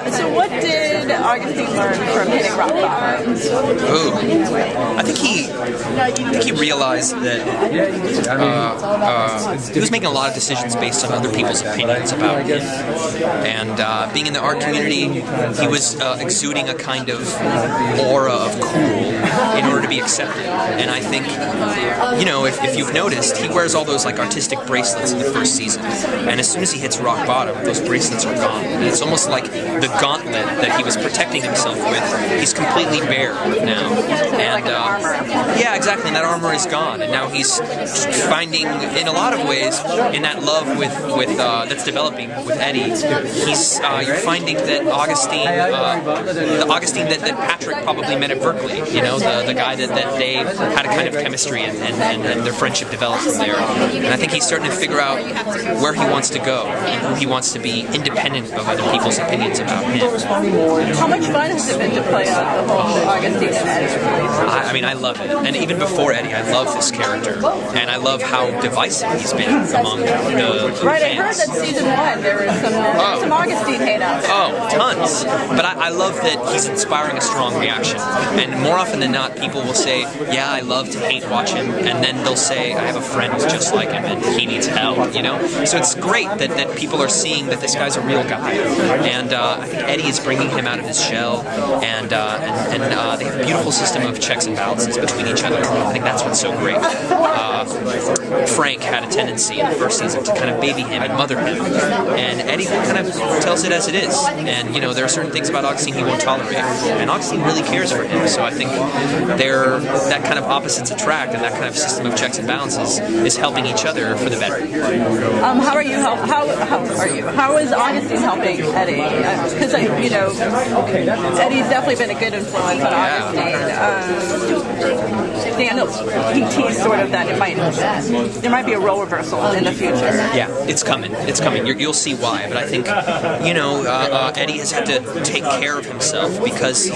So what did Augustine learn from hitting rock bottom? Ooh, I think he realized that he was making a lot of decisions based on other people's opinions about him, and being in the art community, he was exuding a kind of aura of cool in order to be accepted. And I think, you know, if you've noticed, he wears all those like artistic bracelets in the first season, and as soon as he hits rock bottom, those bracelets are gone. And it's almost like the gauntlet that he was protecting himself with, he's completely bare now. And yeah, exactly, and that armor is gone, and now he's finding, in a lot of ways, in that love with that's developing with Eddie, he's you're finding that Augustine, the Augustine that Patrick probably met at Berkeley, you know, the guy that they had a kind of chemistry and their friendship developed from there. And I think he's starting to figure out where he wants to go and who he wants to be, independent of other people's opinions about him. How much fun has it been to play out the whole Augustine and Eddie? I mean, I love it. And even before Eddie, I love this character. And I love how divisive he's been among the Right, fans. I heard that season 1 there was some Augustine hate out there. Oh, tons. But I love that he's inspiring a strong reaction. And more often than not, people will say, yeah, I love to hate watch him. And then they'll say, I have a friend who's just like him and he needs help, you know? So it's great that people are seeing that this guy's a real guy. And I think Eddie is bringing him out of his shell, and they have a beautiful system of checks and balances between each other. I think that's what's so great. Frank had a tendency in the first season to kind of baby him and mother him, and Eddie kind of tells it as it is. And you know, there are certain things about Augustine he won't tolerate, and Augustine really cares for him. So I think that kind of opposites attract, and that kind of system of checks and balances is helping each other for the better. How are you? How are you? How is Augustine helping Eddie? Because you know, Eddie's definitely been a good influence on Augustine. Daniel, he teased sort of that there might be a role reversal in the future. Yeah, it's coming. It's coming. You'll see why. But I think, you know, Eddie has had to take care of himself because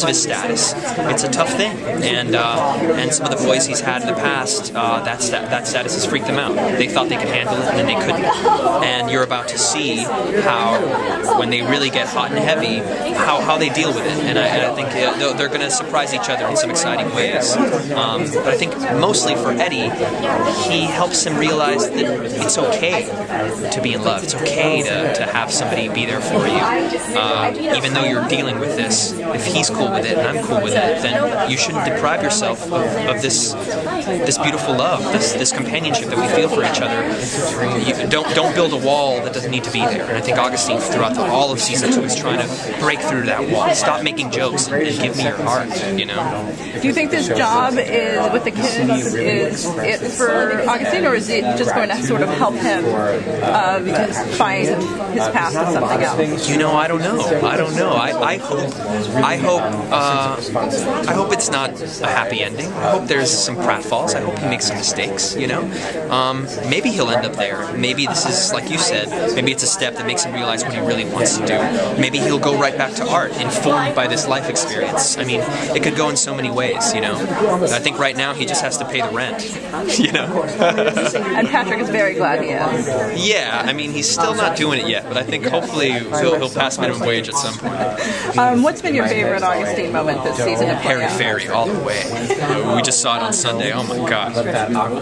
of his status. It's a tough thing, and some of the boys he's had in the past, that status has freaked them out. They thought they could handle it, and then they couldn't. And you're about to see how, when they really get hot and heavy, how they deal with it. And I think they're going to surprise each other in some exciting ways. But I think mostly for Eddie, he helps him realize that it's okay to be in love. It's okay to have somebody be there for you. Even though you're dealing with this, if he's cool with it and I'm cool with it, then you shouldn't deprive yourself of this beautiful love, this companionship that we feel for each other. You don't build a wall that doesn't need to be there. And I think Augustine, throughout all of season 2, is trying to break through that wall. Stop making jokes and give me your heart, you know? Do you think this job is with the kids is it for Augustine, or is it just going to sort of help him find his path to something else? You know, I don't know. I hope it's not a happy ending. I hope there's some pratfalls. I hope he makes some mistakes, you know? Maybe he'll end up there. Maybe this is, like you said, maybe it's a step that makes him realize what he really wants to do. Maybe he'll go right back to art, informed by this life experience. I mean, it could go in so many ways, you know? I think right now he just has to pay the rent, you know? And Patrick is very glad he is. Yeah, I mean, he's still not doing it yet, but I think hopefully he'll pass minimum wage at some point. What's been your favorite Augustine moment this season of Harry Ferry, all the way. We just saw it on Sunday. Oh my God.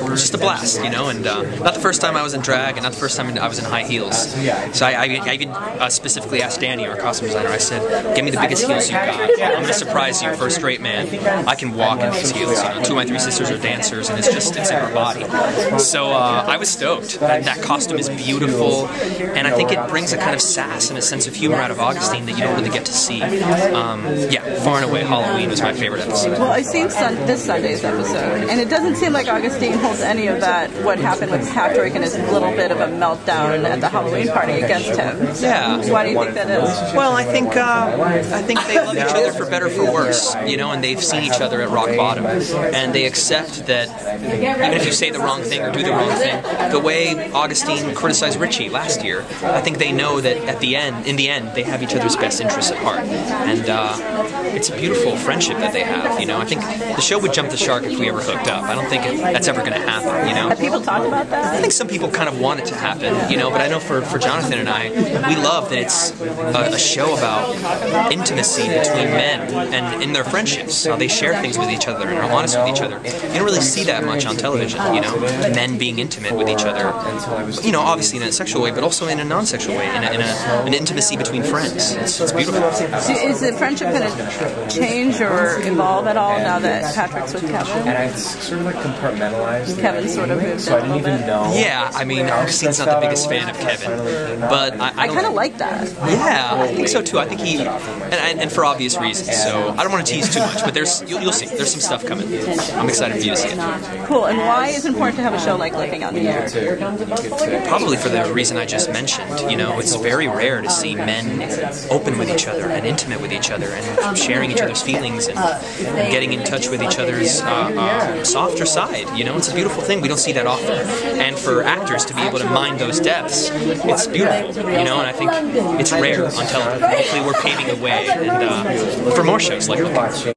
Just a blast, you know? And not the first time I was in drag, and not the first time I was in high heels. So I even specifically asked Danny, our costume designer, I said, give me the biggest heels you got. I'm going to surprise you for a straight man. I can walk in these heels. You know, 2 of my 3 sisters are dancers, and it's in her body. So I was stoked. That costume is beautiful, and I think it brings a kind of sass and a sense of humor out of Augustine that you don't really get to see. Yeah, far and away, Halloween was my favorite episode. Well, I've seen this Sunday's episode, and it doesn't seem like Augustine holds any of that, what happened with Patrick and his little bit of a meltdown at the Halloween party against him. Yeah. Why do you think that is? Well, I think I think they love each other for better, for worse, you know, and they've seen each other at rock bottom, and they accept that even if you say the wrong thing or do the wrong thing, the way Augustine criticized Richie last year, I think they know that in the end, they have each other's best interests at heart, and it's a beautiful friendship that they have. You know, I think the show would jump the shark if we ever hooked up. I don't think that's ever going to happen. You know, have people talked about that? I think some people kind of want it to happen, you know, but I know for Jonathan and I, we love that it's a show about intimacy between men and in their friendships, how they share things with each other and are honest with each other. You don't really see that much on television, you know, men being intimate with each other, you know, obviously in a sexual way, but also in a non-sexual way, in an intimacy between friends. It's beautiful. So is the friendship going to change or evolve at all now that Patrick's with Kevin? And it's sort of like compartmentalized. Kevin's sort of moved so I didn't even know. Yeah, I mean, Augustine's not the biggest fan of Kevin, but I kind of like that. Yeah, I think so too. I think he, and for obvious reasons. So I don't want to tease too much, but you'll see. There's some stuff coming. I'm excited for you to see it. Cool. And why is it important to have a show like Living on the Air? Probably for the reason I just mentioned. You know, it's very rare to see men open with each other and intimate with each other and sharing each other's feelings and getting in touch with each other's softer side. You know, it's a beautiful thing. We don't see that often. And for actors to be able to mine those depths, it's beautiful. You know, and I think it's rare on television. Hopefully we're paving the way and for more shows like that.